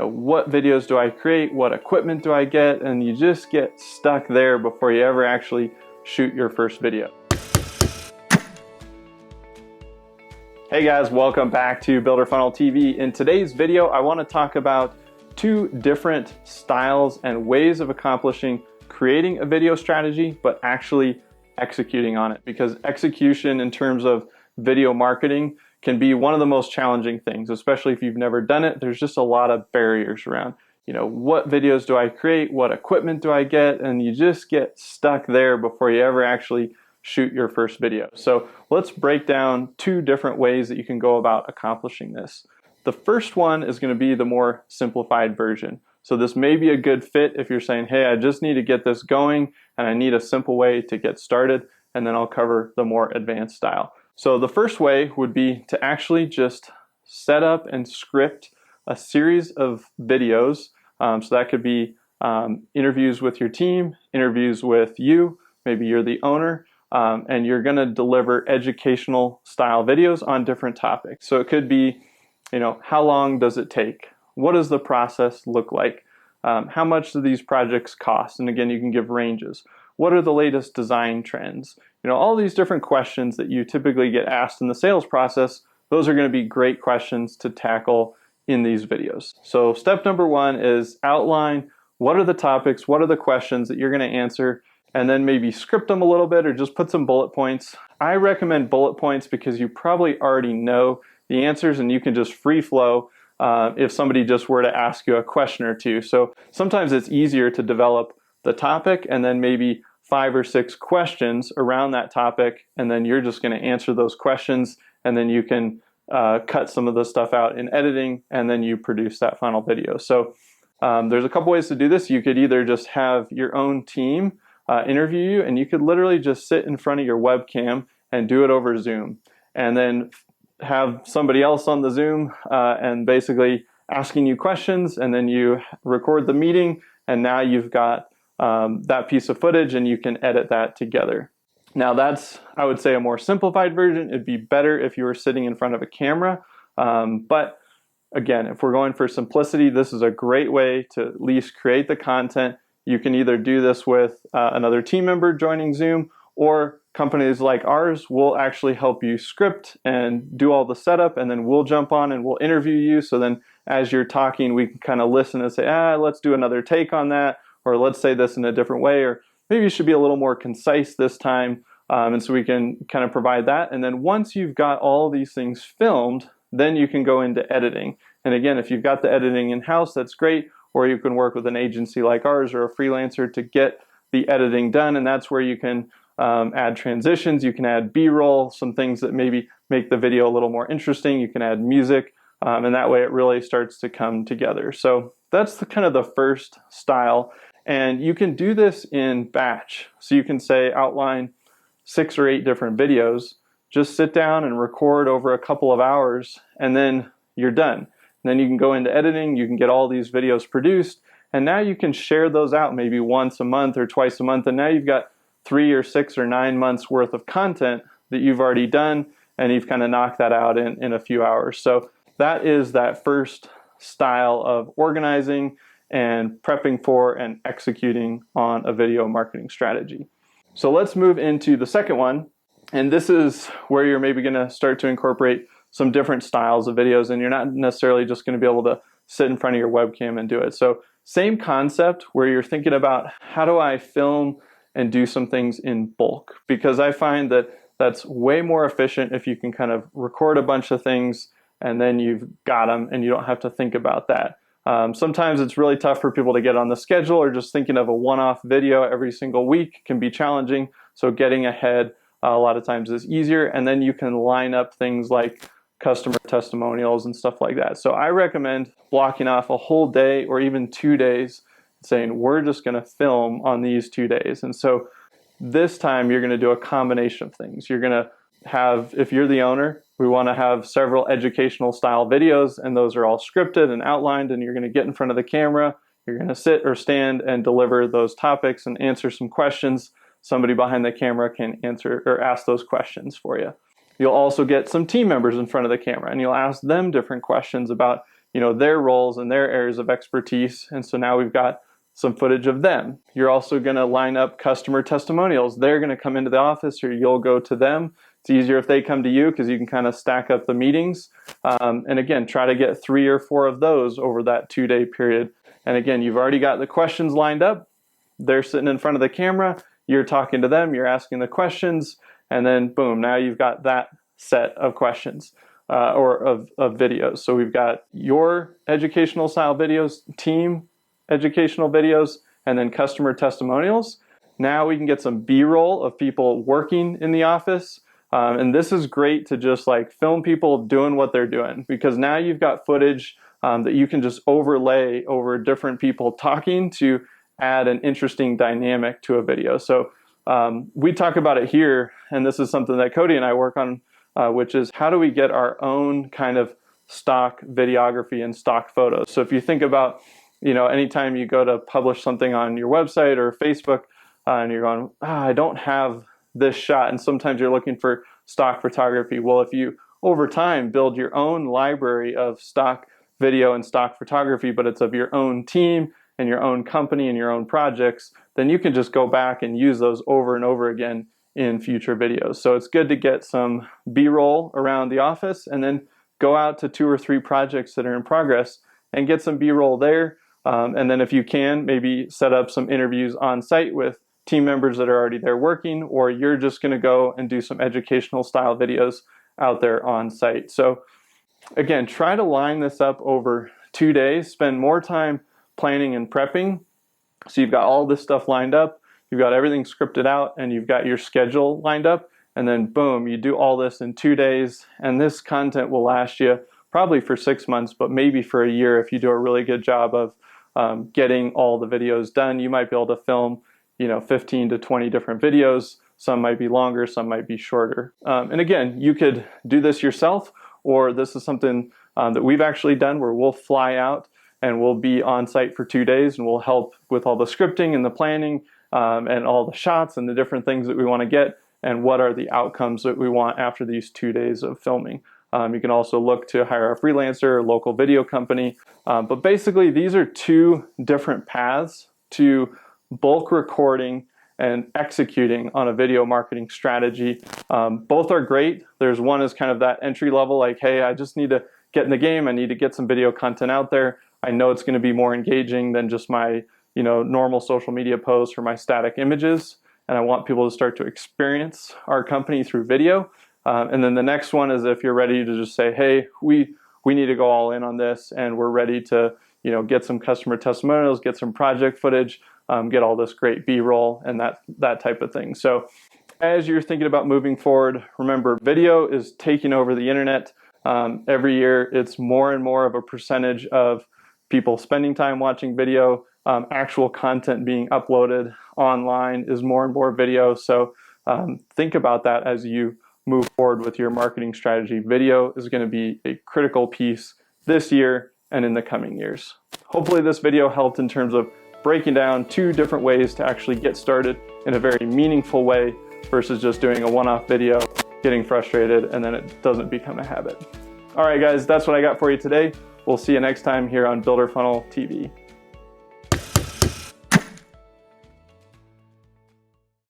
what videos do I create? What equipment do I get? And you just get stuck there before you ever actually shoot your first video. Hey guys, welcome back to Builder Funnel TV. In today's video, I want to talk about two different styles and ways of accomplishing creating a video strategy, but actually executing on it. Because execution in terms of video marketing can be one of the most challenging things, especially if you've never done it. There's just a lot of barriers around, what videos do I create? What equipment do I get? And you just get stuck there before you ever actually shoot your first video. So let's break down two different ways that you can go about accomplishing this. The first one is going to be the more simplified version. So this may be a good fit if you're saying, hey, I just need to get this going and I need a simple way to get started, and then I'll cover the more advanced style. So the first way would be to actually just set up and script a series of videos. So that could be interviews with your team, interviews with you, maybe you're the owner, and you're going to deliver educational style videos on different topics. So it could be, how long does it take? What does the process look like? How much do these projects cost? And again, you can give ranges. What are the latest design trends? All these different questions that you typically get asked in the sales process, those are going to be great questions to tackle in these videos. So step number one is outline what are the topics, what are the questions that you're going to answer, and then maybe script them a little bit or just put some bullet points. I recommend bullet points because you probably already know the answers and you can just free flow if somebody just were to ask you a question or two. So sometimes it's easier to develop the topic and then maybe 5 or 6 questions around that topic, and then you're just going to answer those questions, and then you can cut some of the stuff out in editing, and then you produce that final video. So there's a couple ways to do this. You could either just have your own team interview you, and you could literally just sit in front of your webcam and do it over Zoom, and then have somebody else on the Zoom and basically asking you questions, and then you record the meeting, and now you've got that piece of footage and you can edit that together. Now that's, I would say, a more simplified version. It'd be better if you were sitting in front of a camera. But again, if we're going for simplicity, this is a great way to at least create the content. You can either do this with another team member joining Zoom, or companies like ours will actually help you script and do all the setup, and then we'll jump on and we'll interview you. So then as you're talking, we can kind of listen and say, let's do another take on that, or let's say this in a different way, or maybe you should be a little more concise this time. And so we can kind of provide that. And then once you've got all these things filmed, then you can go into editing. And again, if you've got the editing in-house, that's great. Or you can work with an agency like ours or a freelancer to get the editing done. And that's where you can add transitions. You can add B-roll, some things that maybe make the video a little more interesting. You can add music. And that way it really starts to come together. So that's kind of the first style. And you can do this in batch. So you can say outline 6 or 8 different videos, just sit down and record over a couple of hours, and then you're done. And then you can go into editing, you can get all these videos produced, and now you can share those out maybe once a month or twice a month, and now you've got 3 or 6 or 9 months worth of content that you've already done, and you've kind of knocked that out in a few hours. So that is that first style of organizing and prepping for and executing on a video marketing strategy. So let's move into the second one. And this is where you're maybe going to start to incorporate some different styles of videos, and you're not necessarily just going to be able to sit in front of your webcam and do it. So same concept where you're thinking about how do I film and do some things in bulk? Because I find that that's way more efficient if you can kind of record a bunch of things and then you've got them and you don't have to think about that. Sometimes it's really tough for people to get on the schedule, or just thinking of a one-off video every single week can be challenging. So getting ahead a lot of times is easier, and then you can line up things like customer testimonials and stuff like that. So I recommend blocking off a whole day or even 2 days, saying we're just going to film on these 2 days. And so this time you're going to do a combination of things. You're going to have, if you're the owner, we want to have several educational style videos, and those are all scripted and outlined, and you're going to get in front of the camera. You're going to sit or stand and deliver those topics and answer some questions. Somebody behind the camera can answer or ask those questions for you. You'll also get some team members in front of the camera, and you'll ask them different questions about their roles and their areas of expertise. And so now we've got some footage of them. You're also going to line up customer testimonials. They're going to come into the office, or you'll go to them. It's easier if they come to you because you can kind of stack up the meetings. And again, try to get 3 or 4 of those over that 2-day period. And again, you've already got the questions lined up. They're sitting in front of the camera. You're talking to them. You're asking the questions. And then boom, now you've got that set of questions or of videos. So we've got your educational style videos, team educational videos, and then customer testimonials. Now we can get some B-roll of people working in the office. And this is great to just like film people doing what they're doing, because now you've got footage that you can just overlay over different people talking to add an interesting dynamic to a video. So we talk about it here, and this is something that Cody and I work on, which is how do we get our own kind of stock videography and stock photos. So if you think about, anytime you go to publish something on your website or Facebook, and you're going, I don't have this shot, and sometimes you're looking for stock photography. Well, if you over time build your own library of stock video and stock photography, but it's of your own team and your own company and your own projects, then you can just go back and use those over and over again in future videos. So it's good to get some B-roll around the office, and then go out to 2 or 3 projects that are in progress and get some B-roll there. And then if you can, maybe set up some interviews on site with team members that are already there working, or you're just going to go and do some educational style videos out there on site. So again, try to line this up over 2 days, spend more time planning and prepping. So you've got all this stuff lined up, you've got everything scripted out, and you've got your schedule lined up, and then boom, you do all this in 2 days, and this content will last you probably for 6 months, but maybe for a year if you do a really good job of getting all the videos done. You might be able to film 15 to 20 different videos. Some might be longer, some might be shorter. And again, you could do this yourself, or this is something that we've actually done where we'll fly out and we'll be on site for 2 days, and we'll help with all the scripting and the planning and all the shots and the different things that we want to get, and what are the outcomes that we want after these 2 days of filming. You can also look to hire a freelancer, a local video company. But basically, these are 2 different paths to bulk recording and executing on a video marketing strategy. Both are great. There's one is kind of that entry level, like, hey, I just need to get in the game. I need to get some video content out there. I know it's going to be more engaging than just my normal social media posts or my static images. And I want people to start to experience our company through video. And then the next one is if you're ready to just say, hey, we need to go all in on this, and we're ready to get some customer testimonials, get some project footage, get all this great B-roll and that type of thing. So as you're thinking about moving forward, remember, video is taking over the internet. Every year it's more and more of a percentage of people spending time watching video. Actual content being uploaded online is more and more video. So think about that as you move forward with your marketing strategy. Video is going to be a critical piece this year and in the coming years. Hopefully this video helped in terms of breaking down 2 different ways to actually get started in a very meaningful way versus just doing a one-off video, getting frustrated, and then it doesn't become a habit. All right, guys, that's what I got for you today. We'll see you next time here on Builder Funnel TV.